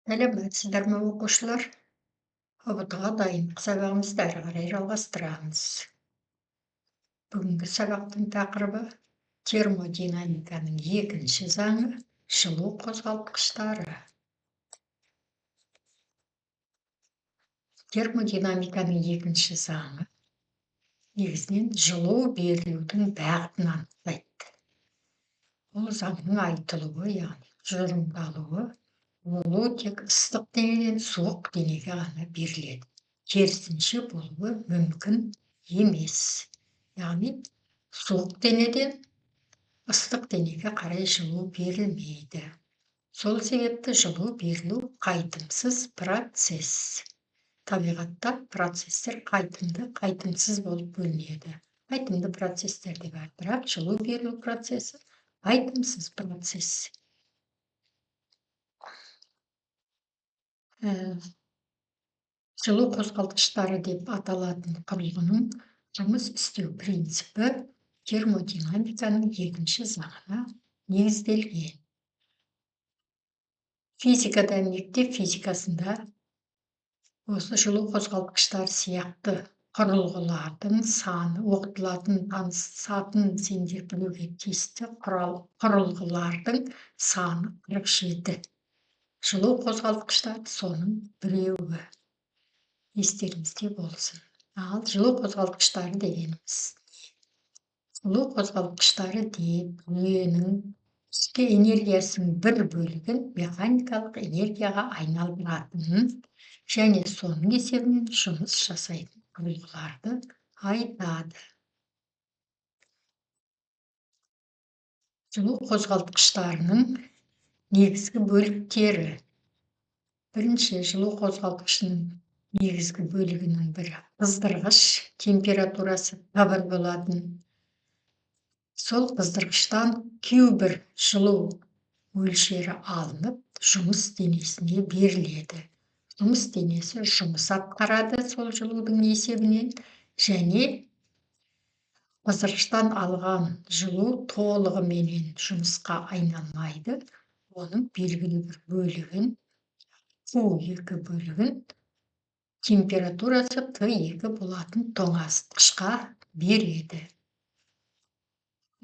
Сәлеметсіздер ме, оқушылар? ұбт-ға дайындық сабағымызды әрі қарай жалғастырамыз. Бүгінгі сабақтың тақырыбы термодинамиканың екінші заңы — жылу қозғалтқыштары. Термодинамиканың екінші заңы негізінен жылу берілудің бағытын анықтайды. Ол заңның айтылуы, яғни тұжырымдалуы, болу тек ыстық денеден суық денеге ғана беріледі. Керісінше болуы мүмкін емес. Яғни суық денеден ыстық денеге қарай жылу берілмейді. Сол себепті жылу берілу қайтымсыз процесс. Табиғатта процестер қайтымды, қайтымсыз болып бөлінеді. Қайтымды процестер де бар, бірақ жылу берілу процесі қайтымсыз процесс. Жылу қозғалтқыштары деп аталатын құрылғының жұмыс істеу принципі термодинамиканың екінші заңына негізделген. Физикада, мектеп физикасында осы жылу қозғалтқыштар сияқты құрылғылардың саны, оқытылатын, танысатын, сендер білуге тиісті құрылғылардың саны 47. Жылу қозғалтқыштар соның біреуі. Естеріңізде болсын. Ал жылу қозғалтқыштары дегеніміз жылу қозғалтқыштары деп жүйенің ішкі энергиясының бір бөлігін механикалық энергияға айналдыратын және соның есебінен жұмыс жасайтын құрылғыларды айтады. Жылу қозғалтқыштарының негізгі бөліктері. Бірінші, жылу қозғалтқышының негізгі бөлігінің бірі қыздырғыш, температурасы Т1 болатын. Сол қыздырғыштан Q1 жылу мөлшері алынып, жұмыс денесіне беріледі. Жұмыс денесі жұмыс атқарады сол жылудың есебінен, және қыздырғыштан алған жылу толығыменен жұмысқа айналмайды. Оның белгілі бір бөлігін, Q2 бөлігін температурасы Т2 болатын тоңазытқышқа береді.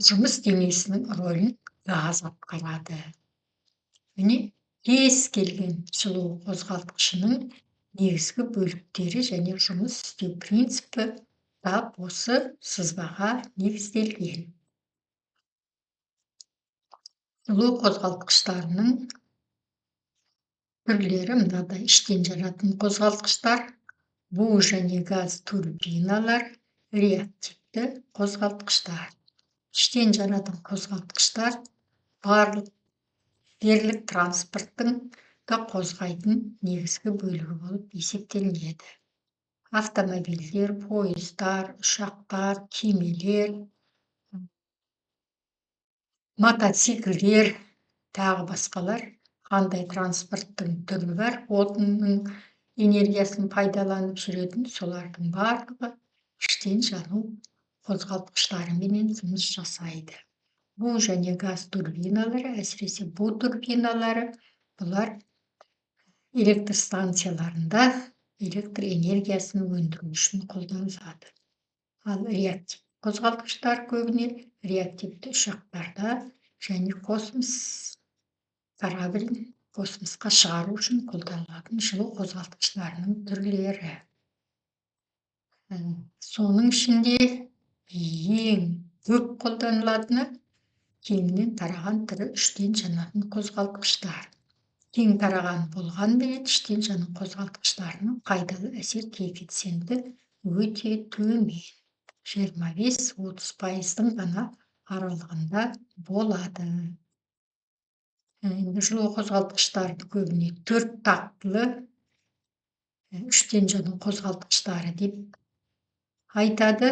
Жұмыс денесінің рөлін газ атқарады. Міне, кез келген жылу қозғалтқышының негізгі бөліктері және жұмыс істеу принципі тап осы сызбаға негізделген. Жылу қозғалтқыштарының түрлері мынадай: іштен жанатын қозғалтқыштар, бу және газ турбиналар, реактивті қозғалтқыштар. Іштен жанатын қозғалтқыштар барлық дерлік транспорттың қозғайтын негізгі бөлігі болып есептелінеді. Автомобильдер, пойыздар, ұшақтар, кемелер, мотоциклдер, тағы басқалар. Қандай транспорттың түрі бар, отынның энергиясын пайдаланып жүретін, солардың барлығы іштен жану қозғалтқыштарымен жұмыс жасайды. Бу және газ турбиналары, әсіресе бу турбиналары, бұлар электр станцияларында электр энергиясын өндіру үшін қолданылады. Ал реактив қозғалтқыштар көбіне реактивті ұшақтарда және космосқа шығару үшін қолданылатын жылу қозғалтқыштарының түрлері. Соның ішінде ең көп қолданылатыны кеңінен тараған түрі іштен жанатын қозғалтқыштар. Кең тараған болғанмен іштен жану қозғалтқыштарының пайдалы әсер коэффициенті өте төмен, 25-30% ғана аралығында болады. Жылу қозғалтқыштарды көбіне 4 тақтылы іштен жану қозғалтқыштары деп айтады.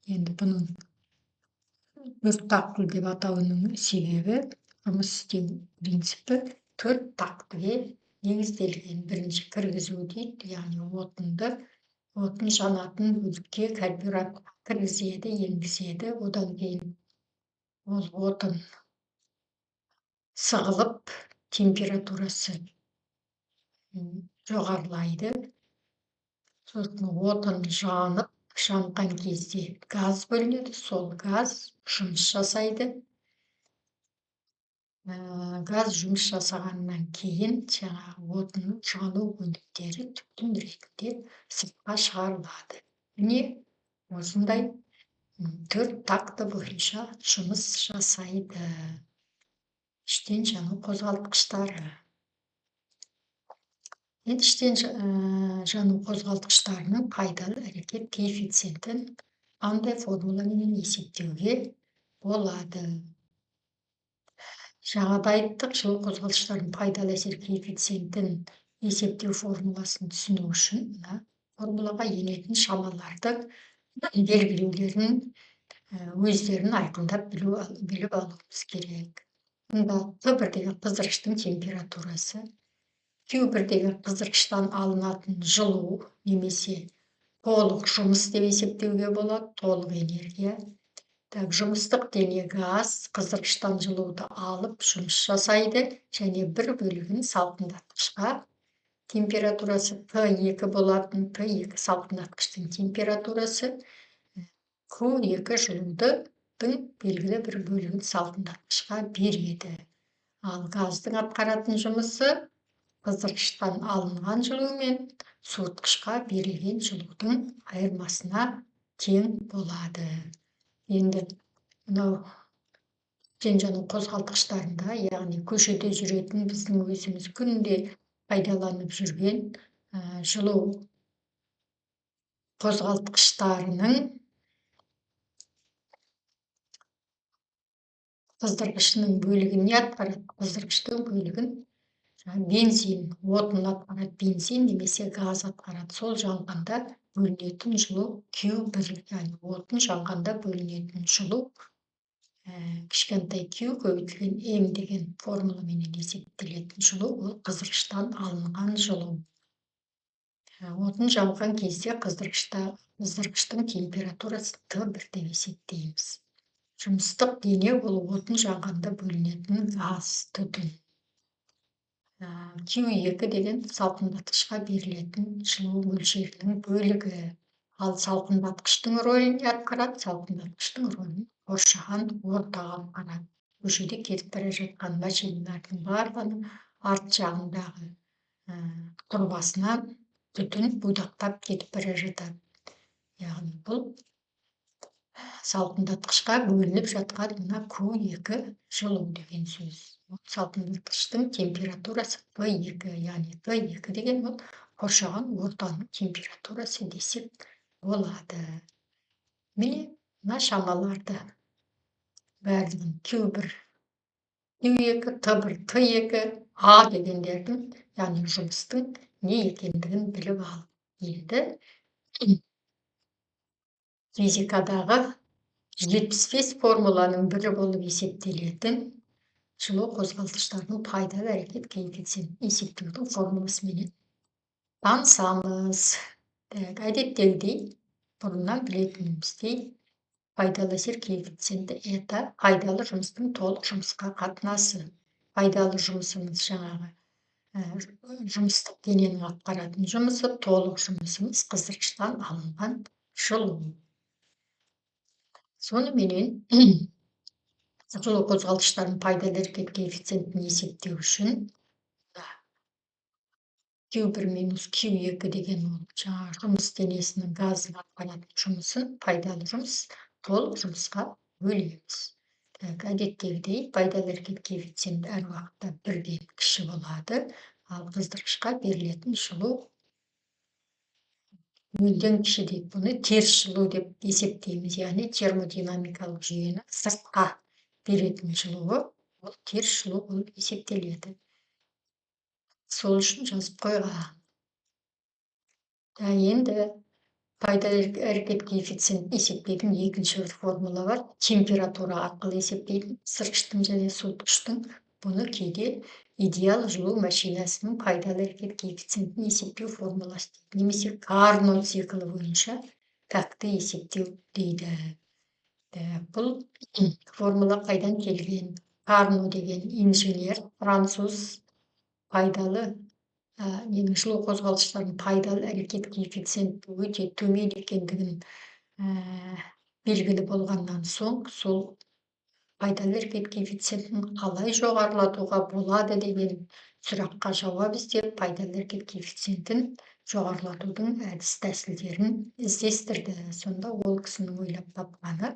Енді бұның 4 тақтылы деп атауының себебі жұмыс істеу принципі 4 тақтыге негізделген. Бірінші кіргізу дейді, яғни отын жанатын бөлікке карбюратор кіргізеді, енгізеді. Одан кейін ол отын сығылып, температурасы жоғарылайды. Сосын отын жанған кезде газ бөлінеді. Сол газ жұмыс жасайды. Газ жұмыс жасағаннан кейін жаңағы отынның жану өнімдері түтін ретінде сыртқа шығарылады. Міне осындай 4 такты бойынша жұмыс жасайды іштен жану қозғалтқыштары. Енді іштен жану қозғалтқыштарының пайдалы әрекет коэффициентін қандай формуламен есептеуге болады? Жаңада айттық, жылу қозғалтқыштардың пайдалы әсер коэффициентін есептеу формуласын түсіну үшін мына формулаға енетін шамалардың белгілеулерін өздерін айқындап біліп алуымыз керек. Мұнда Т1 деген қыздырғыштың температурасы, Q1 деген қыздырғыштан алынатын жылу немесе толық жұмыс деп есептеуге болады, толық энергия. Жұмыстық дене газ қыздырғыштан жылуды алып жұмыс жасайды және бір бөлігін салқындатқышқа, температурасы Т2 болатын, Т2 салқындатқыштың температурасы, Q2 жылудың белгілі бір бөлігін салқындатқышқа береді. Ал газдың атқаратын жұмысы қыздырғыштан алынған жылу мен суытқышқа берілген жылудың айырмасына тең болады. Енді мынау іштен жану қозғалтқыштарында, яғни көшеде жүретін біздің өзіміз күнде пайдаланып жүрген жылу қозғалтқыштарының қыздырғышының бөлігін не атқарады? Қыздырғыштың бөлігін бензин, отын атқарады, бензин немесе газ атқарады. Сол жанғанда бөлінетін жылу Q1, яғни отын жанғанда бөлінетін жылу кішкентай Q көбейтілген M деген формуламен есептелетін жылу, ол қыздырғыштан алынған жылу. Отын жанған кезде қыздырғыштың температурасы Т1 деп есептейміз. Жұмыстық дене ол отын жанғанда бөлінетін газ, түтін. Q2 деген салқындатқышқа берілетін жылу мөлшерінің бөлігі. Ал салқындатқыштың рөлін не атқарады? Салқындатқыштың рөлін қоршаған ортаға атқарады. Көшеде кетіп бара жатқан машиналардың барлығының арт жағындағы тұрбасынан түтін будақтап кетіп бара жатады. Яғни бұл салқындатқышқа бөлініп жатқан мына Q2 жылу деген сөз. Салқындатқыштың температурасы Т2, яғни Т2 деген ол қоршаған ортаның температурасы десек болады. Міне мына шамаларды барлығын Q1, Q2, Т1, Т2, А дегендердің, яғни жұмыстың не екендігін біліп ал. Енді физикадағы 75 формуланың бірі болып есептелетін жылу қозғалтқыштарының пайдалы әрекет коэффициентін есептеудің формуласымен танысамыз. Әдеттегідей, бұрыннан білетініміздей, пайдалы әсер коэффициенті это пайдалы жұмыстың толық жұмысқа қатынасы. Пайдалы жұмысымыз жаңағы жұмыстық дененің атқаратын жұмысы, толық жұмысымыз қыздырғыштан алынған жылу. Соныменен жылу қозғалтқыштардың пайдалы әрекет коэффициентін есептеу үшін Q1 минус Q2 деген ол жаңағы жұмыс денесінің газдың атқаратын жұмысын, пайдалы жұмыс, толық жұмысқа бөлеміз. Әдеттегідей пайдалы әрекет коэффициенті әр уақытта 1-ден кіші болады, ал қыздырғышқа берілетін жылу 0-ден кіші дейді. Бұны теріс жылу деп есептейміз, яғни термодинамикалық жүйені сыртқа беретін жылуы ол теріс жылу болып есептеледі. Сол үшін жазып қойған. Енді пайдалы әрекет коэффициентін есептейтін екінші бір формула бар. Температура арқылы есептейтін ысырғыштың және суытқыштың. Бұны кейде идеал жылу машинасының пайдалы әрекет коэффициентін есептеу формуласы дейді. Немесе Карно циклі бойынша такты есептеу дейді. Бұл формула қайдан келген? Карно деген инженер, француз пайдалы менің жылу қозғалғыштардың пайдалы әрекет коэффициенті өте төмен екендігін белгілі болғаннан соң, сол пайдалы әрекет коэффициентін қалай жоғарылатуға болады деген сұраққа жауап іздеп, пайдалы әрекет коэффициентін жоғарылатудың әдіс-тәсілдерін іздестірді. Сонда ол кісінің ойлап тапқаны,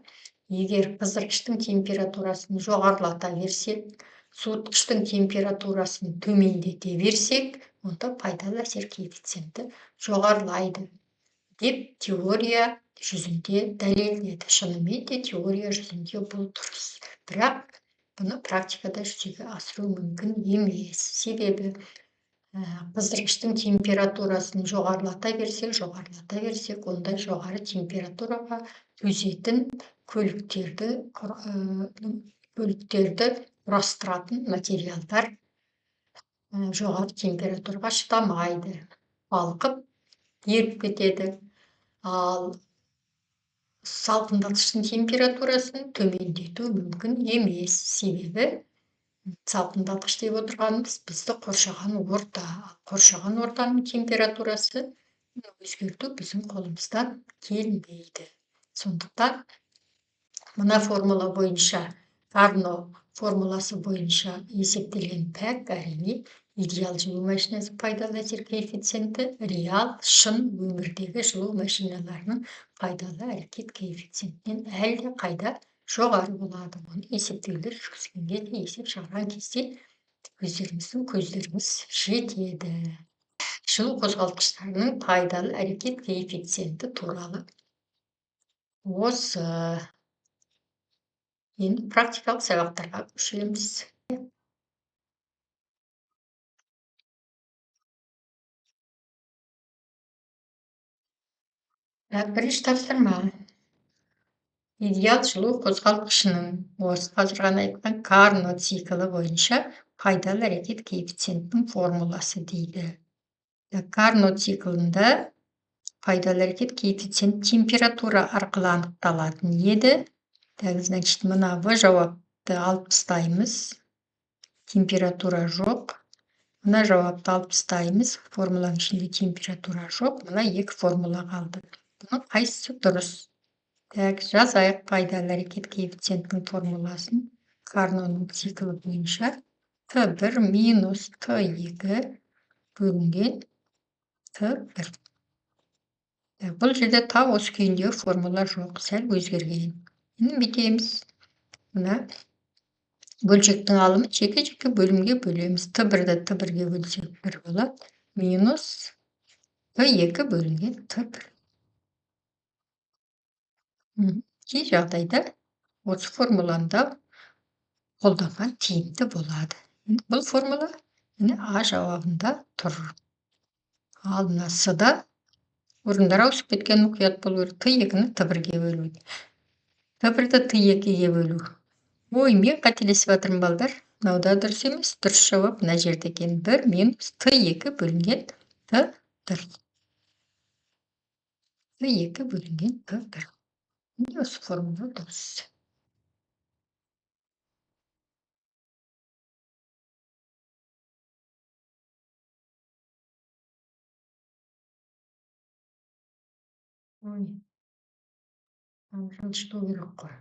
егер қыздырғыштың температурасын жоғарылата берсек, суытқыштың температурасын төмендете берсек, онда пайдалы әсер коэффициенті жоғарылайды деп теория жүзінде дәлелдеді. Шынымен де теория жүзінде бұл дұрыс. Бірақ бұны практикада жүзеге асыру мүмкін емес. Себебі қыздырғыштың температурасын жоғарылата берсек, ондай жоғары температураға төзетін көліктерді құрастыратын материалдар жоғары температураға шыдамайды, балқып еріп кетеді. Ал салқындатқыштың температурасын төмендету мүмкін емес. Себебі салқындатқыш деп отырғанымыз бізді қоршаған орта. Қоршаған ортаның температурасы өзгерту біздің қолымыздан келмейді. Сондықтан мына формула бойынша, Карно формуласы бойынша есептелген пәк әрине идеал жылу машинасы пайдалы әсер коэффициенті реал шын өмірдегі жылу машиналарының пайдалы әрекет коэффициентінен әлде қайда жоғары болады. Оны есептеулер жүргізгенде де есеп шығарған кезде өздеріңіздің көздеріңіз жетеді. Жылу қозғалтқыштарының пайдалы әрекет коэффициенті туралы осы. Енді практикалық сабақтарға көшеміз. Бірінші тапсырма. Идеал жылу қозғалтқышының, осы қазір ғана айтқан Карно циклі бойынша пайдалы әрекет коэффициентінің формуласы дейді. Карно циклында пайдалы әрекет коэффициент температура арқылы анықталатын еді. Значит, мына В жауапты алып тастаймыз. Температура жоқ. Мына жауапты алып тастаймыз. Формуланың ішінде температура жоқ. Мына екі формула қалды. Бұның қайсысы дұрыс? Жазайық пайдалы әрекет коэффициентінің формуласын. Карноның циклі бойынша Т1 минус Т2 бөлінген Т1. Бұл жерде тау осы күйіндегі формула жоқ, сәл өзгерген. Енді бүйтеміз. Мына бөлшектің алымы жеке-жеке бөлімге бөлеміз. Т1-ді Т1-ге бөлсек 1 болады. Минус Т2 бөлінген Т1. Кей жағдайда осы формуланы қолданған тиімді болады. Бұл формула А жауабында тұр. Ал мына С-да орындар ауысып кеткен мұқият болу керек. Т2-ні Т1-ге бөлу. Т1-ді Т2-ге бөлу. Ой, мен қателесіп жатырмын балдар. Мынауда дұрыс емес. Дұрыс жауап мына жерде екен. 1 минус Т2 бөлінген Т1. Т2 бөлінген Т1. Осы формула дұрыс. Ой, жылжыту керек қой.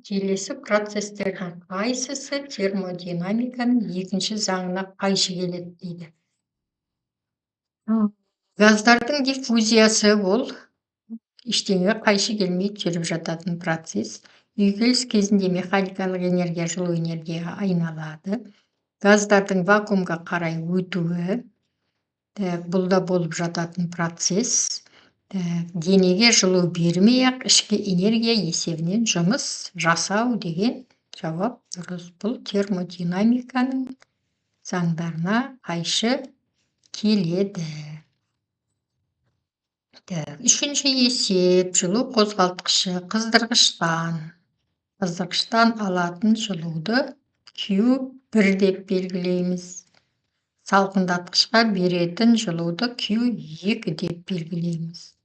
Келесі процестердің қайсысы термодинамиканың екінші заңына қайшы келеді дейді. Газдардың диффузиясы ол ештеңеге қайшы келмей жүріп жататын процесс. Үйкеліс кезінде механикалық энергия жылу энергияға айналады. Газдардың вакуумға қарай өтуі, бұл да болып жататын процесс. Денеге жылу бермей-ақ ішкі энергия есебінен жұмыс жасау деген жауап дұрыс. Бұл термодинамиканың заңдарына қайшы келеді. Үшінші есеп, жылу қозғалтқышы қыздырғыштан алатын жылуды Q1 деп белгілейміз. Салқындатқышқа беретін жылуды Q2 деп белгілейміз.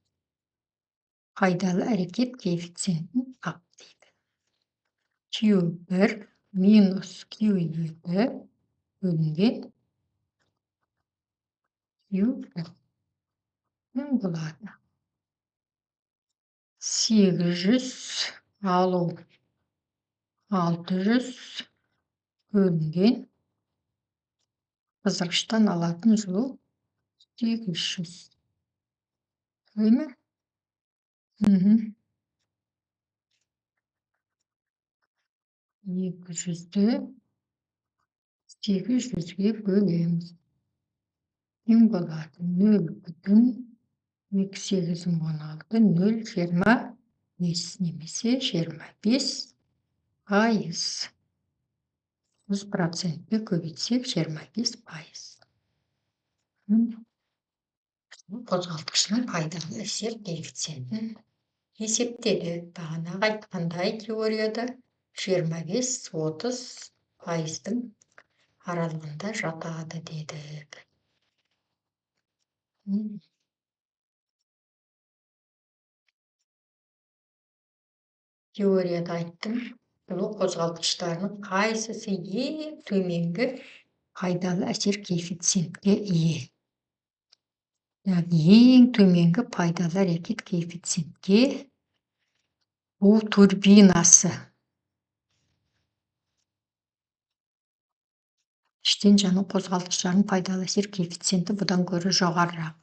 Пайдалы әрекет коэффициентін тап дейді. Q1 минус Q2 бөлінген Q1 болады. 800 алу 600 бөлінген қыздырғыштан алатын жылу 800. Солай ма? 200-ді 800-ге бөлеміз. Тең болады 0,2816 0,25 немесе 25%. 100%-ке көбейтсек 25%. Қозғалтқышының пайдалы әсер коэффициентін есептеді. Бағанағы айтқандай теорияда 25-30%-ның аралығында жатады дедік. Теорияда айттым, жылу қозғалтқыштарының қайсысы ең төменгі пайдалы әсер коэффициентке ие. Яғни ең төменгі пайдалы әрекет коэффициентке бу турбинасы. Іштен жану қозғалтқыштарының пайдалы әсер коэффициенті бұдан гөрі жоғарырақ.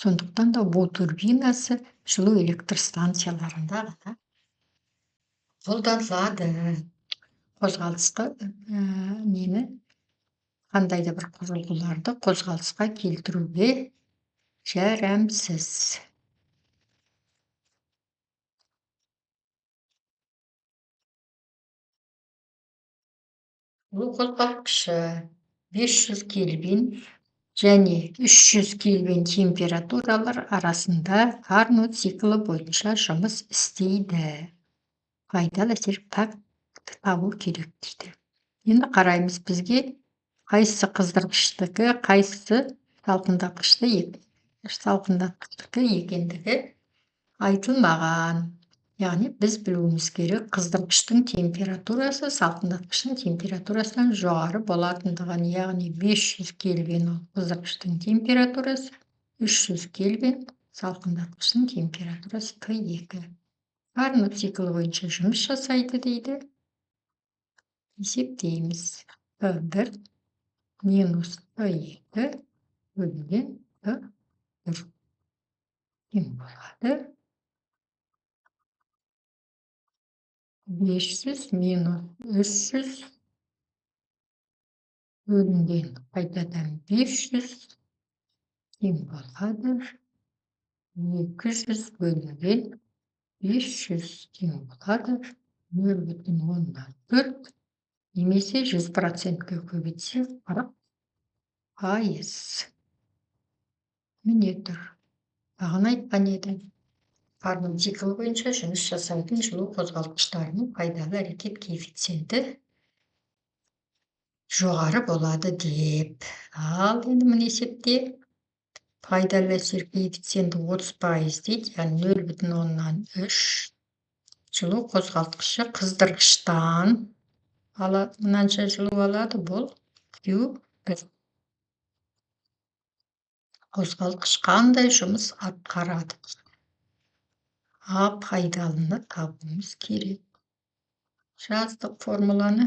Сондықтан да бу турбинасы жылу электр станцияларында ғана қолданылады. Қозғалысқа қандай да бір құрылғыларды қозғалысқа келтіруге жарамсыз. Жылу қозғалтқышы 500 кельвин және 300 кельвин температуралар арасында Карнот циклы бойынша жұмыс істейді. Пайдалы әсер факті табу керек дейді. Енді қараймыз, бізге қайсысы қыздырғыштікі, қайсысы салқындатқыштікі екендігі айтылмаған. Яғни біз білуіміз керек, қыздырғыштың температурасы салқындатқыштың температурасынан жоғары болатындығын. Яғни 500 кельвин қыздырғыштың температурасы, 300 кельвин салқындатқыштың температурасы Q2. Карнот циклы бойынша жұмыс жасайды дейді. Есептейміз. Q1 минус Q2 бөлінген Q1 тең болады. 500 минус 300 бөлінген қайтадан 500 тең болады. 200 бөлінген 500 тең болады. 0,14 немесе 100%-ке көбейтсек 40%. Міне тұр. Бағана айтқан еді. Карнот циклы бойынша жұмыс жасайтын жылу қозғалтқыштарының пайдалы әрекет коэффициенті жоғары болады деп. Ал енді міне есепте пайдалы әсер коэффициенті 30% дейді, яғни 0,3 жылу қозғалтқышы қыздырғыштан мынанша жылу алады, бұл Q1. Қозғалтқыш қандай жұмыс атқарады? А пайдалыны табуымыз керек. Жаздық формуланы.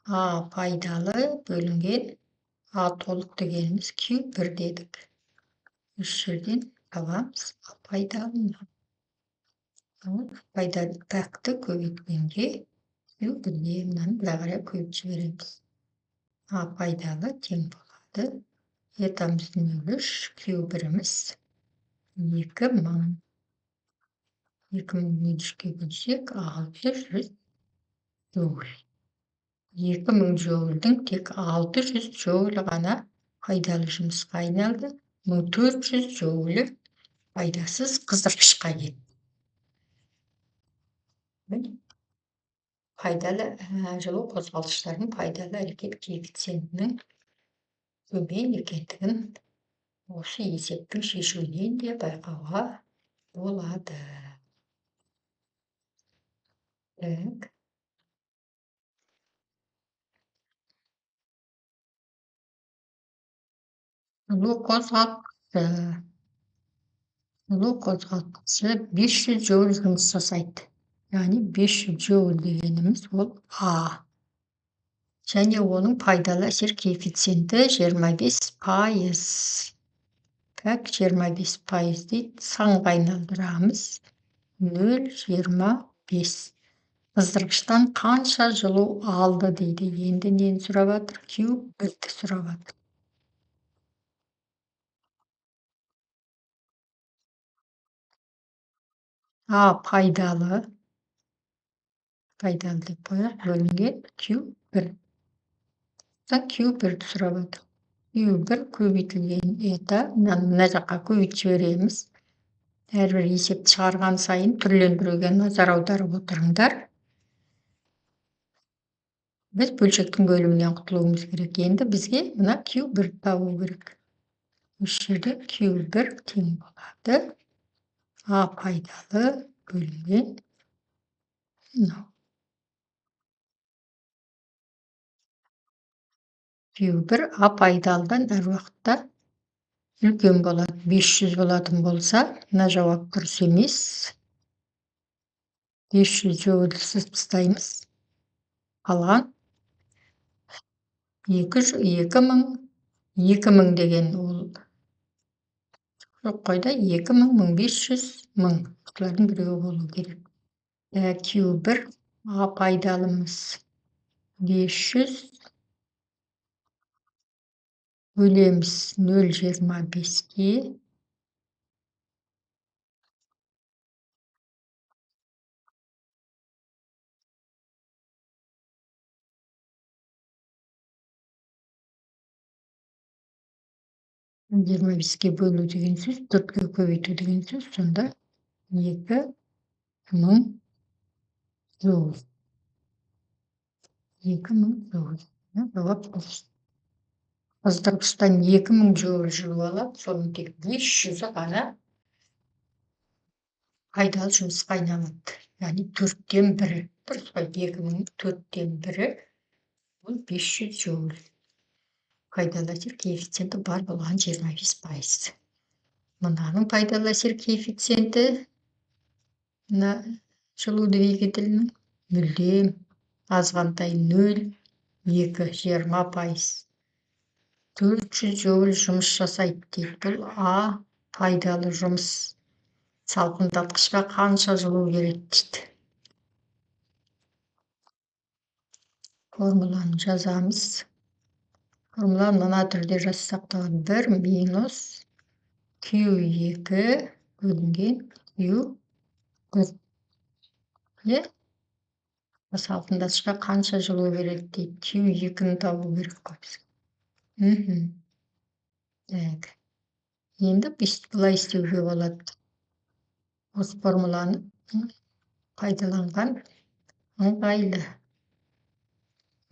А пайдалы бөлінген А толық дегеніміз Q1 дедік. Үш жерден табамыз А пайдалыны. Пайдалы факті көбейткенге Q1-ге мынаны былай қарай көбейтіп жібереміз. А пайдалы тең болады. Етамыздың 3, Q1-іміз 2000. 2000 3-ке бөлсек 600 джоуль. 2000 джоульдің тек 600 джоулі ғана пайдалы жұмысқа айналды. 1400 джоулі пайдасыз қыздырғышқа кетті. Пайдалы жылу қозғалтқыштардың пайдалы әрекет коэффициентінің төмен екендігін осы есептің шешуінен де байқауға болады. Жылу қозғалтқышы. Жылу қозғалтқышы 500 joule жұмыс жасайды. Яғни 500 joule дегеніміз ол А. Және оның пайдалы әсер коэффициенті 25%. Так, 25% дейді. Санға айналдырамыз. 0,25. Қыздырғыштан қанша жылу алды дейді. Енді нені сұрап жатыр? Q1-ді сұрап жатыр. А пайдалы деп қояйық, бөлінген Q1. Q1-ді сұрап жатыр. Q1 көбейтілген это, мына жаққа көбейтіп жібереміз. Әрбір есепті шығарған сайын түрлендіруге назар аударып отырыңдар. Біз бөлшектің бөлімінен құтылуымыз керек. Енді бізге мына Q1 табу керек. Осы жерде Q1 тең болады. А пайдалы бөлінген мынау. Q1 А пайдалыдан әр уақытта үлкен болады. 500 болатын болса, мына жауап дұрыс емес. 500 joule тастаймыз. Қалған 2000 деген ол жоқ қойда 2000, 1500, 1000. Осылардың біреуі болу керек. Q1 А пайдалымыз 500 бөлеміз 0,25-ке. Жиырма беске бөлу деген сөз, 4-ке көбейту деген сөз, сонда 2000 joule. 2000 joule. Жауап дұрыс. Қыздырғыштан 2000 joule жылу алады, соның тек 500-і ғана пайдалы жұмысқа айналады. Яғни 4-тен 1-і. Дұрыс қой, 2000-нің 4-тен 1-і ол 500 joule. Пайдалы әсер коэффициенті бар болған 25%. Мынаның пайдалы әсер коэффициенті мына жылу двигателінің мүлдем азғантай 0,2, 20%. 400 joule жұмыс жасайды дейді. Бұл А пайдалы жұмыс. Салқындатқышқа қанша жылу керек дейді. Формуланы жазамыз. Формуланы мына түрде жазсақ та 1 минус Q2 бөлінген Q1. Салқындатқышқа қанша жылу керек дейді. Q2-ні табу керек қой бізге. Так. Енді былай істеуге болады. Осы формуланы пайдаланған ыңғайлы.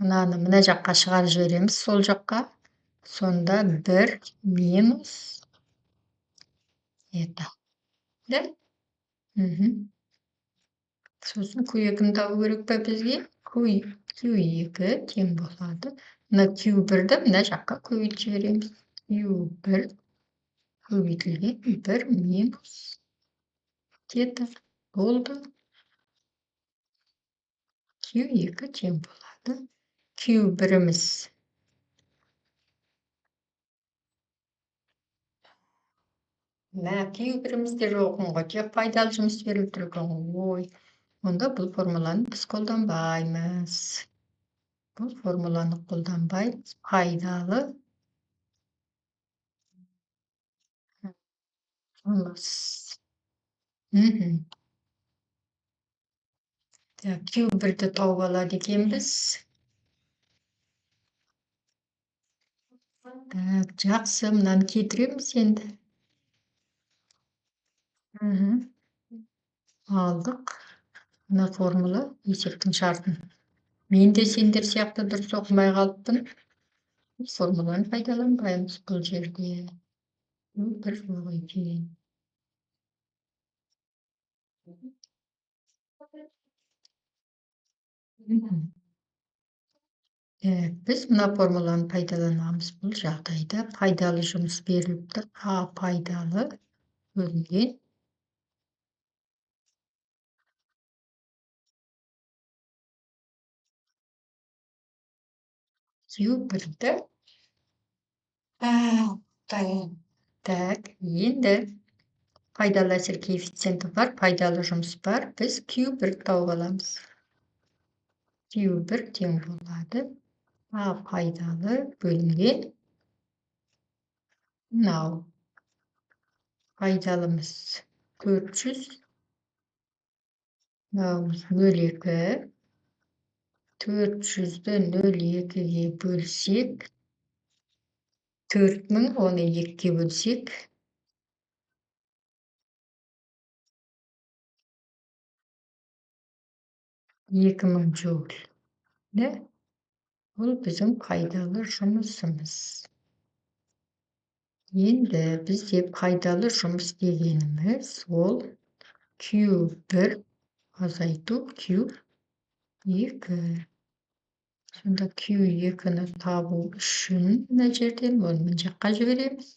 Мына жаққа шығарып жібереміз, сол жаққа. Сонда 1 минус это. Да? Сосын Q2-ні табу керек па бізге? Q2 тең болады. Мына Q1-ді мына жаққа көбейтіп жібереміз. Q1 көбейтілген 1 минус это болды. Q2 тең болады. Q1-іміз Q1-імізде жоқын ғой, тек пайдалы жұмыс беріп тұр екен ғой. Онда бұл формуланы біз қолданбаймыз. Бұл формуланы қолданбаймыз. Пайдалы жұмыс. Q1-ді тауып алады екенбіз. Жақсы, мынаны кетіреміз енді. Алдық. Мына формула есептің шартын. Мен де сендер сияқты дұрыс оқымай қалыппын. Формуланы пайдаланбаймыз бұл жерде. Бір жоқ екен. Біз мына формуланы пайдаланамыз. Бұл жағдайда пайдалы жұмыс беріліп тұр. А пайдалы бөлінген Q бірді. Так, енді пайдалы әсер коэффициенті бар, пайдалы жұмыс бар. Біз Q1 тауып аламыз. Q1 тең болады. А пайдалы бөлінген мынау. Пайдалымыз 400. Мынауымыз 0,2. 400-ді 0,2-ге бөлсек, 4000, оны 2-ге бөлсек, 2000 джоуль. Да? Бұл біздің пайдалы жұмысымыз. Енді бізде пайдалы жұмыс дегеніміз ол Q1 азайту Q2. Сонда Q2-ні табу үшін мына жерден оны мына жаққа жібереміз.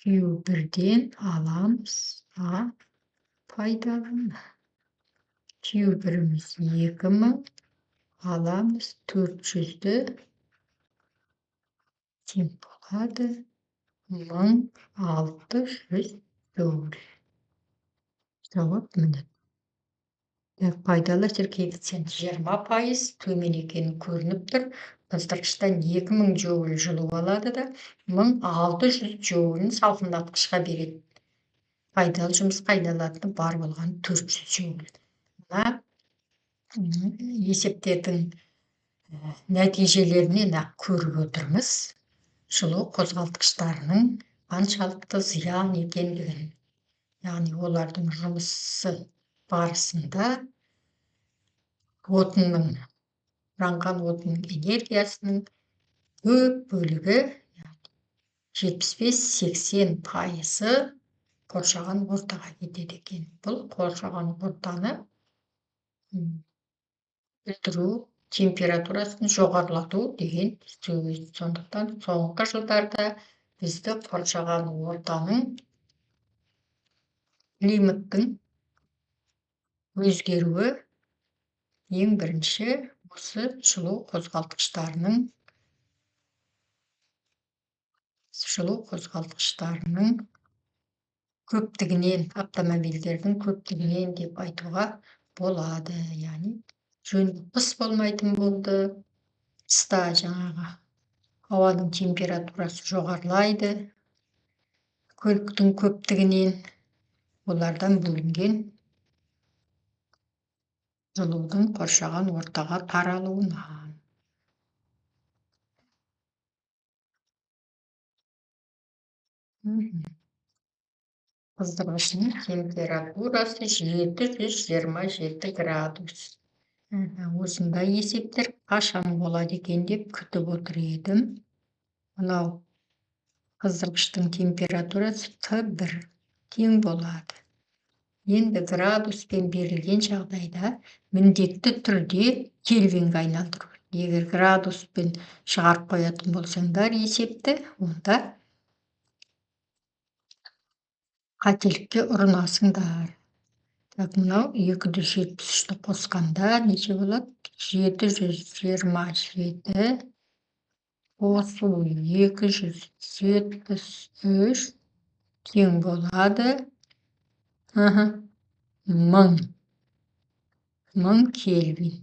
Q1-ден аламыз А пайдалыны. Q1-іміз 2000, аламыз 400-ді тең болады 1600 джоуль. Жауап міне. Пайдалы әсер коэффициенті 20%, төмен екені көрініп тұр. Қыздырғыштан 2000 джоуль жылу алады да, 1600 джоулін салқындатқышқа береді. Пайдалы жұмысқа айналатыны бар болған 400 джоуль. Мына есептердің нәтижелерінен ақ көріп отырмыз. Жылу қозғалтқыштарының қаншалықты зиян екендігін. Яғни олардың жұмысы барысында жанған отынның энергиясының көп бөлігі 75-80% қоршаған ортаға кетеді екен. Бұл қоршаған ортаны өлтіру, температурасын жоғарылату деген сөз. Сондықтан соңғы жылдарда бізді қоршаған ортаның климаттың өзгеруі ең бірінші осы жылу қозғалтқыштарының көптігінен, автомобильдердің көптігінен деп айтуға болады. Яғни қыс болмайтын болды. Қыста жаңағы ауаның температурасы жоғарылайды. Көліктің көптігінен, олардан бөлінген жылудың қоршаған ортаға таралуынан. Қыздырғышының температурасы 727 градус. Осындай есептер қашан болады екен деп күтіп отыр едім. Мынау қыздырғыштың температурасы Т1 тең болады. Енді градуспен берілген жағдайда міндетті түрде кельвинге айналдыру. Егер градуспен шығарып қоятын болсаңдар есепті, онда қателікке ұрынасыңдар. Так, мынау 273-ті қосқанда неше болады? 727 қосу 273 тең болады 1000 кельвин.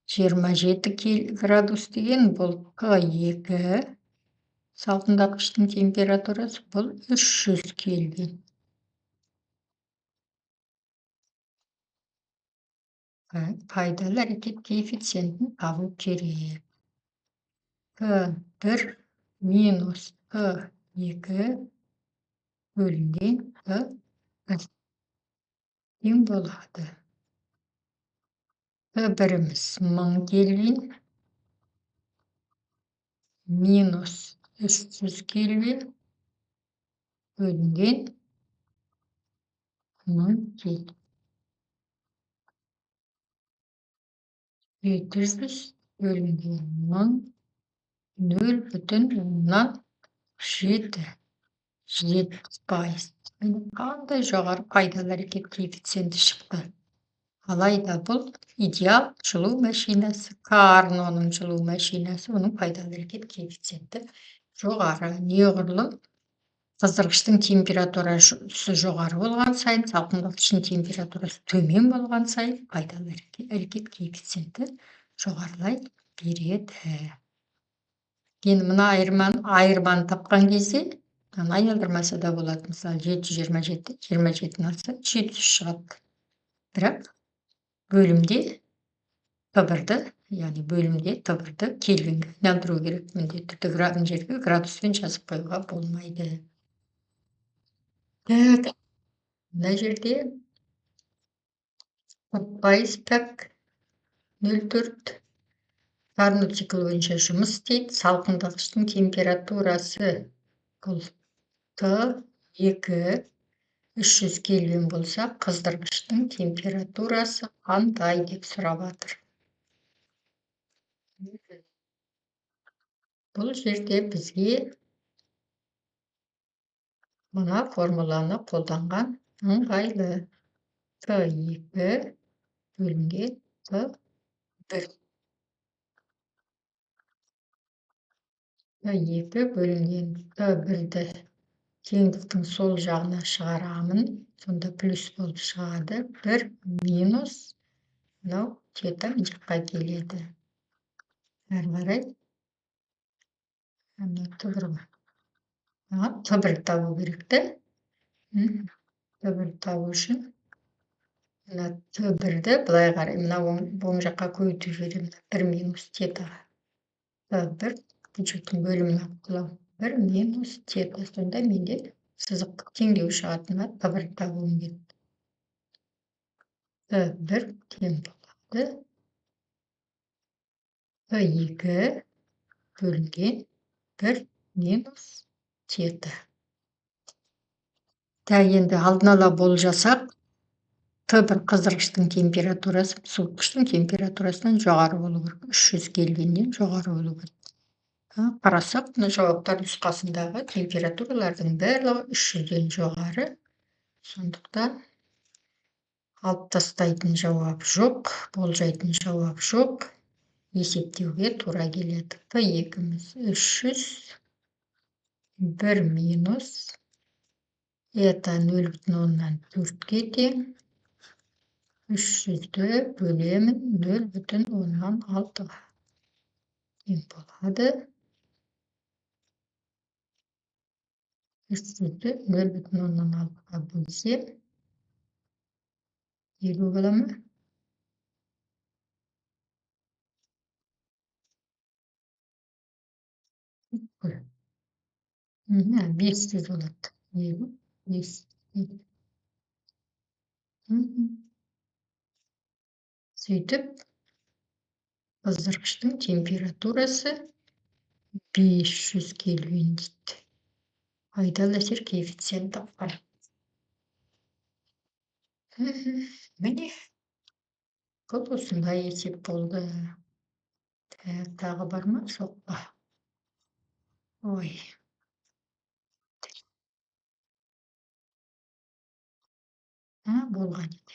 27 градус деген бұл Q2, салқындатқыштың температурасы бұл 300 кельвин. Пайдалы әрекет коэффициентін табу керек. Q1 минус Q2 бөлінген Q1 тең болады. Q1-іміз 1000 кельвин минус 300 кельвин бөлінген 1000 кельвин. 700 бөлінген 0,7 пайыз. Қандай жоғары пайдалы әрекет коэффициенті шықты. Алайда бұл идеал жылу машинасы, Карноның жылу машинасы, оның пайдалы әрекет коэффициенті жоғары. Неғұрлым қыздырғыштың температурасы жоғары болған сайын, салқындатқыштың температурасы төмен болған сайын, пайдалы әрекет коэффициенті жоғарылай береді. Енді мына айырманы тапқан кезде, айналдырмаса да болады. Мысалы, 727, 27-ні алса 700 шығады. Бірақ бөлімде Т1-ді, яғни бөлімде Т1-ді кельвинге айналдыру керек. Міндетті түрде мына жерге градуспен жазып қоюға болмайды. Так, мына жерде 40% пәк 0,4 Карнот циклі бойынша жұмыс істейді. Салқындатқыштың температурасы бұл Т2 300 кельвин болса, қыздырғыштың температурасы қандай деп сұрап жатыр. Бұл жерде бізге мына формуланы қолданған ыңғайлы. Т2 бөлінген Т1. Т2 бөлінген Т1-ді теңдіктің сол жағына шығарамын. Сонда плюс болып шығады. 1 минус мынау тета мына жаққа келеді. Әрі қарай Т1 Т1 табу керекті. Т1 табу үшін мына Т1-ді былай қарай, мына оң жаққа көйтіп жіберемін. 1 минус тетаға. Т1 бюджеттің бөлімін алып 1 минус тета. Сонда менде сызық теңдеу шығатынға Т1 табуым керек. Т1 тең болады. Т2 бөлінген 1 минус тета. Енді алдын ала болжасақ, Т1 қыздырғыштың температурасы суытқыштың температурасынан жоғары болу керек. 300 кельвиннен жоғары болу керек. Қарасақ, мына жауаптар нұсқасындағы температуралардың барлығы 300-ден жоғары. Сондықтан алып тастайтын жауап жоқ, болжайтын жауап жоқ. Есептеуге тура келеді. Т2-міз 300, 1 минус это 0,4-ге тең. 300-ді бөлемін 0,6-ға тең болады. 300-ді 0,6-ға бөлсем 50 бола ма? Мына 500 болады. 500. Сөйтіп, қыздырғыштың температурасы 500 кельвин дейді. Пайдалы әсер коэффициенті тапқан. Міне, бұл осындай есеп болды. Тағы бар ма? Жоқ па? Ой. Болған еді.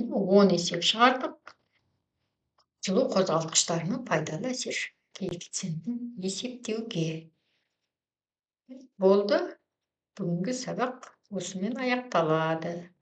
10 есеп шығардық. Жылу қозғалтқыштарының пайдалы әсер коэффициентін есептеуге. Болды. Бүгінгі сабақ осымен аяқталады.